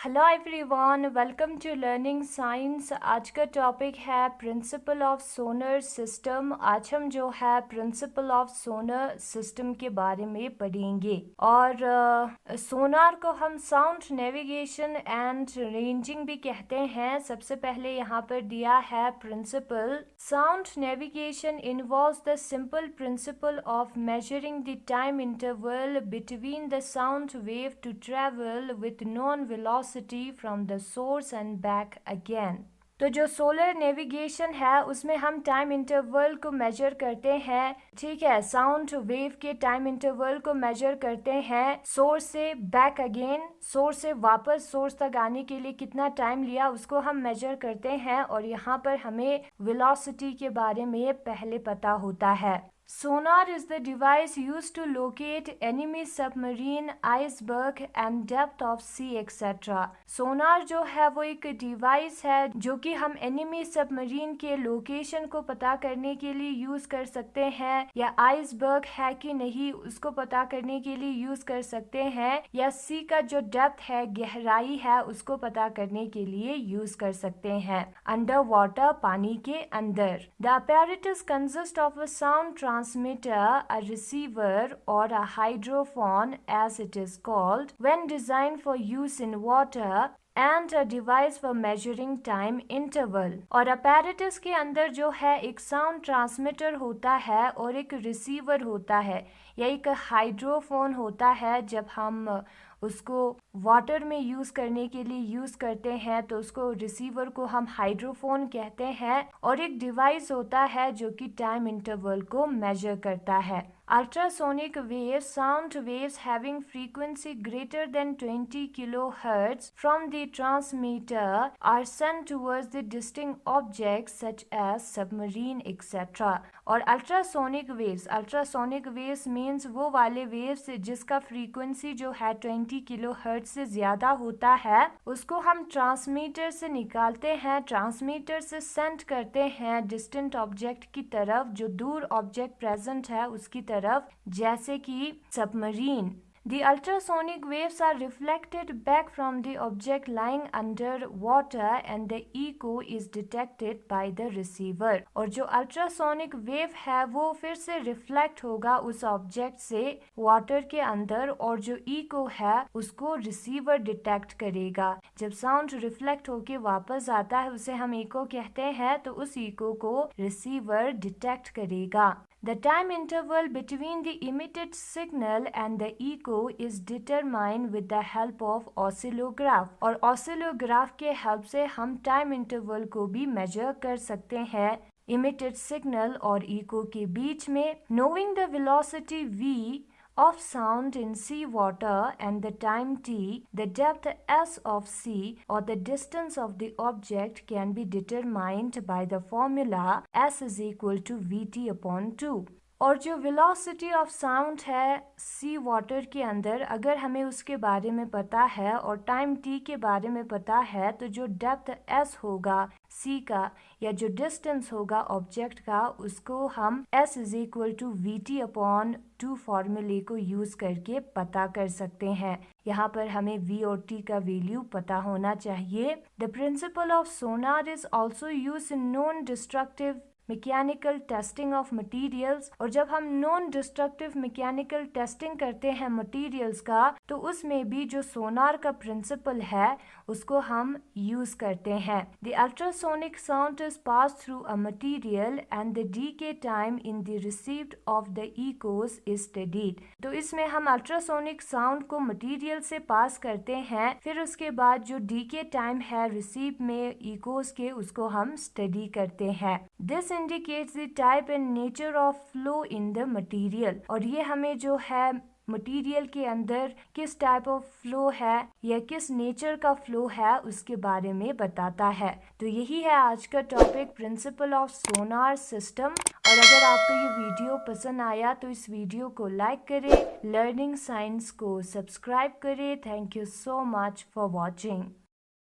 Hello everyone, welcome to learning science. आज का topic है प्रिंसिपल ऑफ सोनर सिस्टम। आज हम जो है प्रिंसिपल ऑफ सोनर सिस्टम के बारे में पढ़ेंगे। और सोनार को हम साउंड नेविगेशन एंड रेंजिंग भी कहते हैं। सबसे पहले यहाँ पर दिया है principle. Sound navigation involves the simple principle of measuring the time interval between the sound wave to travel with known velocity from the source and back again। तो जो सोलर नेविगेशन है उसमें हम टाइम इंटरवल को major करते हैं। ठीक है, साउंड वेव के टाइम इंटरवल को मेजर करते हैं सोर्स से बैक अगेन, सोर्स से वापस सोर्स तक आने के लिए कितना टाइम लिया उसको हम मेजर करते हैं। और यहाँ पर हमें वेलोसिटी के बारे में पहले पता होता है। Sonar is the device used to locate enemy submarine, iceberg and depth of sea etc. सोनार जो है वो एक डिवाइस है जो कि हम एनिमी सबमरीन के लोकेशन को पता करने के लिए यूज कर सकते हैं, या आइसबर्ग है कि नहीं उसको पता करने के लिए यूज कर सकते हैं, या सी का जो डेप्थ है गहराई है उसको पता करने के लिए यूज कर सकते हैं। अंडर वाटर, पानी के अंदर। The apparatus consists of a sound transmitter, a receiver or a hydrophone as it is called, when designed for use in water and a device for measuring time interval। और apparatus के अंदर जो है एक sound transmitter होता है और एक रिसीवर होता है, या एक हाइड्रोफोन होता है। जब हम उसको वाटर में यूज़ करने के लिए यूज़ करते हैं तो उसको रिसीवर को हम हाइड्रोफोन कहते हैं। और एक डिवाइस होता है जो कि टाइम इंटरवल को मेजर करता है। Ultrasonic waves, sound waves having frequency greater than 20 kilohertz from the transmitter are sent towards the distant objects such as submarine etc. और ultrasonic waves means वो वाले waves जिसका frequency जो है 20 kilohertz से ज़्यादा होता है उसको हम ट्रांसमीटर से निकालते हैं, ट्रांसमीटर से सेंड करते हैं डिस्टेंट ऑब्जेक्ट की तरफ, जो दूर ऑब्जेक्ट प्रेजेंट है उसकी तरफ, जैसे कि submarine. The ultrasonic waves are reflected back from the object lying under water and the echo is detected by the receiver। और जो अल्ट्रासोनिक वेव है वो फिर से रिफ्लेक्ट होगा उस ऑब्जेक्ट से वाटर के अंदर, और जो इको है उसको रिसीवर डिटेक्ट करेगा। जब साउंड रिफ्लेक्ट होके वापस आता है उसे हम इको कहते हैं, तो उस इको को रिसीवर डिटेक्ट करेगा। The time interval between the emitted signal and the echo is determined with the help of oscillograph। और oscillograph के हेल्प से हम टाइम इंटरवल को भी मेजर कर सकते हैं इमिटेड सिग्नल और echo के बीच में। Knowing the velocity v of sound in sea water and the time t, the depth s of sea or the distance of the object can be determined by the formula s is equal to vt upon 2। और जो velocity of sound है सी water के अंदर, अगर हमें उसके बारे में पता है और टाइम टी के बारे में पता है, तो जो डेप्थ एस होगा सी का, या जो डिस्टेंस होगा ऑब्जेक्ट का, उसको हम S is equal to V T upon 2 फॉर्मूले को यूज करके पता कर सकते हैं। यहाँ पर हमें वी और टी का वैल्यू पता होना चाहिए। The principle of Sonar is also use in non destructive mechanical testing of materials. और जब हम नॉन डिस्ट्रक्टिव मैकेनिकल टेस्टिंग करते हैं मटेरियल्स का, तो उसमें भी जो सोनार का प्रिंसिपल है उसको हम यूज करते हैं। The ultrasonic sound is pass through a material and the decay time in the received of the echoes is studied. तो इसमें हम अल्ट्रासोनिक साउंड को मटेरियल से पास करते हैं, फिर उसके बाद जो डीके टाइम है रिसीव में इकोस के, उसको हम स्टडी करते हैं। This indicates the type and nature of flow in the material। और ये हमें जो है मटेरियल के अंदर किस टाइप ऑफ फ्लो है या किस नेचर का फ्लो है उसके बारे में बताता है। तो यही है आज का topic, principle of sonar system. और अगर आपको ये वीडियो पसंद आया तो इस वीडियो को लाइक करें, लर्निंग साइंस को सब्सक्राइब करें। Thank you so much for watching.